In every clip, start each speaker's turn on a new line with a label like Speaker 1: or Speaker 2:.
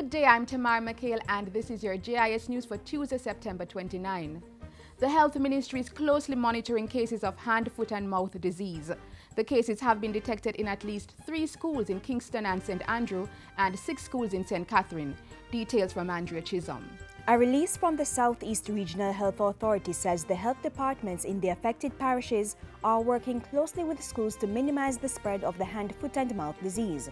Speaker 1: Good day, I'm Tamara McHale and this is your JIS news for Tuesday, September 29. The Health Ministry is closely monitoring cases of hand, foot and mouth disease. The cases have been detected in at least 3 schools in Kingston and St. Andrew and 6 schools in St. Catherine. Details from Andrea Chisholm.
Speaker 2: A release from the Southeast Regional Health Authority says the health departments in the affected parishes are working closely with schools to minimize the spread of the hand, foot and mouth disease.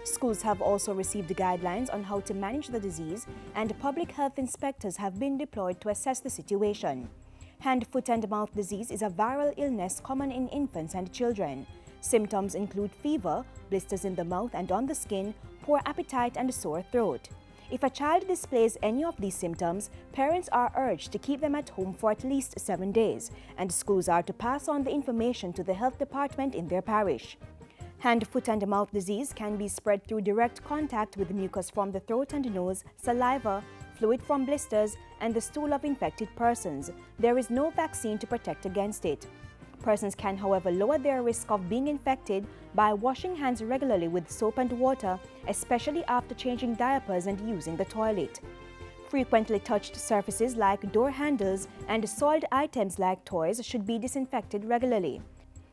Speaker 2: Schools have also received guidelines on how to manage the disease, and public health inspectors have been deployed to assess the situation. Hand, foot and mouth disease is a viral illness common in infants and children. Symptoms include fever, blisters in the mouth and on the skin, poor appetite and sore throat. If a child displays any of these symptoms, parents are urged to keep them at home for at least 7 days, and schools are to pass on the information to the health department in their parish. Hand, foot and mouth disease can be spread through direct contact with mucus from the throat and nose, saliva, fluid from blisters, and the stool of infected persons. There is no vaccine to protect against it. Persons can, however, lower their risk of being infected by washing hands regularly with soap and water, especially after changing diapers and using the toilet. Frequently touched surfaces like door handles and soiled items like toys should be disinfected regularly.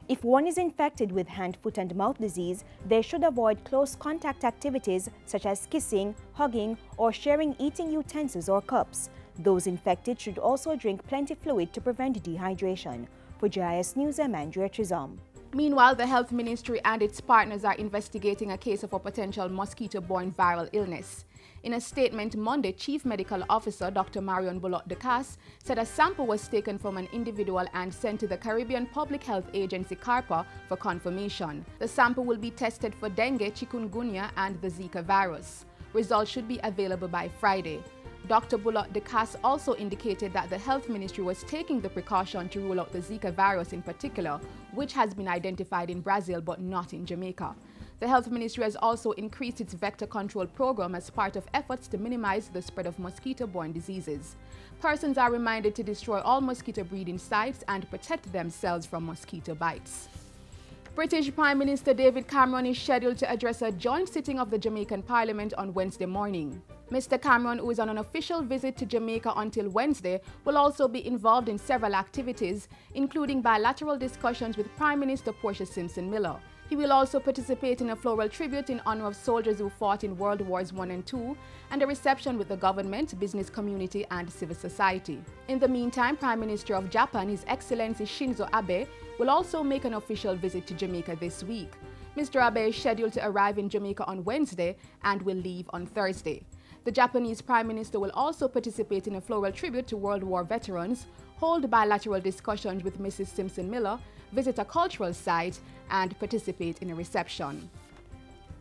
Speaker 2: If one is infected with hand, foot and mouth disease, they should avoid close contact activities such as kissing, hugging, or sharing eating utensils or cups. Those infected should also drink plenty fluid to prevent dehydration. For JIS News, I'm Andrea Chisholm.
Speaker 1: Meanwhile, the Health Ministry and its partners are investigating a case of a potential mosquito-borne viral illness. In a statement Monday, Chief Medical Officer Dr. Marion Bullock-Decas said a sample was taken from an individual and sent to the Caribbean Public Health Agency CARPA for confirmation. The sample will be tested for dengue, chikungunya and the Zika virus. Results should be available by Friday. Dr. Bullock-Decas also indicated that the Health Ministry was taking the precaution to rule out the Zika virus in particular, which has been identified in Brazil but not in Jamaica. The Health Ministry has also increased its vector control program as part of efforts to minimize the spread of mosquito-borne diseases. Persons are reminded to destroy all mosquito breeding sites and protect themselves from mosquito bites. British Prime Minister David Cameron is scheduled to address a joint sitting of the Jamaican Parliament on Wednesday morning. Mr. Cameron, who is on an official visit to Jamaica until Wednesday, will also be involved in several activities, including bilateral discussions with Prime Minister Portia Simpson Miller. He will also participate in a floral tribute in honor of soldiers who fought in World Wars I and II, and a reception with the government, business community, and civil society. In the meantime, Prime Minister of Japan, His Excellency Shinzo Abe, will also make an official visit to Jamaica this week. Mr. Abe is scheduled to arrive in Jamaica on Wednesday and will leave on Thursday. The Japanese Prime Minister will also participate in a floral tribute to World War veterans, hold bilateral discussions with Mrs. Simpson Miller, visit a cultural site, and participate in a reception.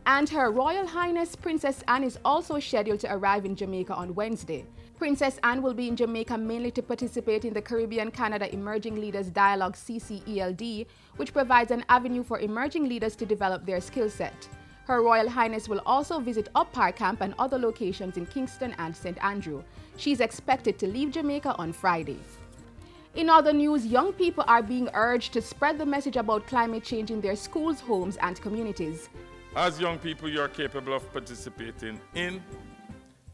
Speaker 1: And Her Royal Highness Princess Anne is also scheduled to arrive in Jamaica on Wednesday. Princess Anne will be in Jamaica mainly to participate in the Caribbean-Canada Emerging Leaders Dialogue CCELD, which provides an avenue for emerging leaders to develop their skill set. Her Royal Highness will also visit Up Park Camp and other locations in Kingston and St. Andrew. She is expected to leave Jamaica on Friday. In other news, young people are being urged to spread the message about climate change in their schools, homes, and communities.
Speaker 3: As young people, you are capable of participating in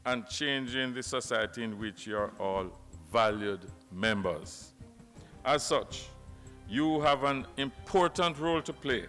Speaker 3: and changing the society in which you are all valued members. As such, you have an important role to play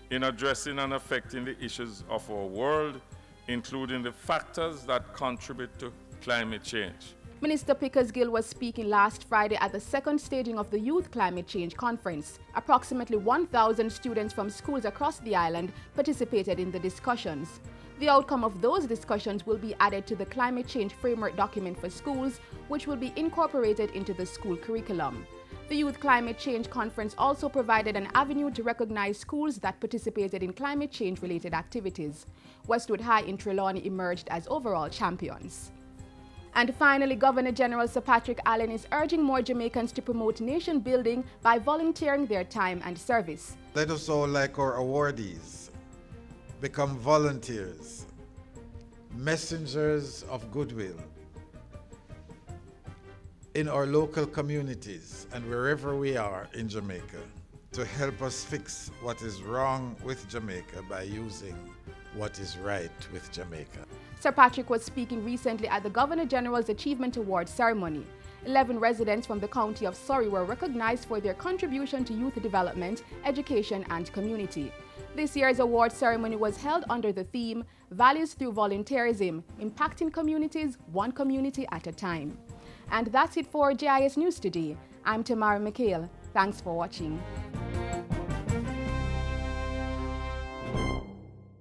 Speaker 3: in addressing and affecting the issues of our world, including the factors that contribute to climate change.
Speaker 1: Minister Pickersgill was speaking last Friday at the second staging of the Youth Climate Change Conference. Approximately 1,000 students from schools across the island participated in the discussions. The outcome of those discussions will be added to the Climate Change Framework document for schools, which will be incorporated into the school curriculum. The Youth Climate Change Conference also provided an avenue to recognize schools that participated in climate change-related activities. Westwood High in Trelawney emerged as overall champions. And finally, Governor General Sir Patrick Allen is urging more Jamaicans to promote nation building by volunteering their time and service.
Speaker 4: Let us all, like our awardees, become volunteers, messengers of goodwill in our local communities and wherever we are in Jamaica to help us fix what is wrong with Jamaica by using what is right with Jamaica.
Speaker 1: Sir Patrick was speaking recently at the Governor General's Achievement Awards ceremony. 11 residents from the county of Surrey were recognized for their contribution to youth development, education, and community. This year's award ceremony was held under the theme, Values Through Volunteerism, Impacting Communities, One Community at a Time. And that's it for JIS News today. I'm Tamara McHale. Thanks for watching.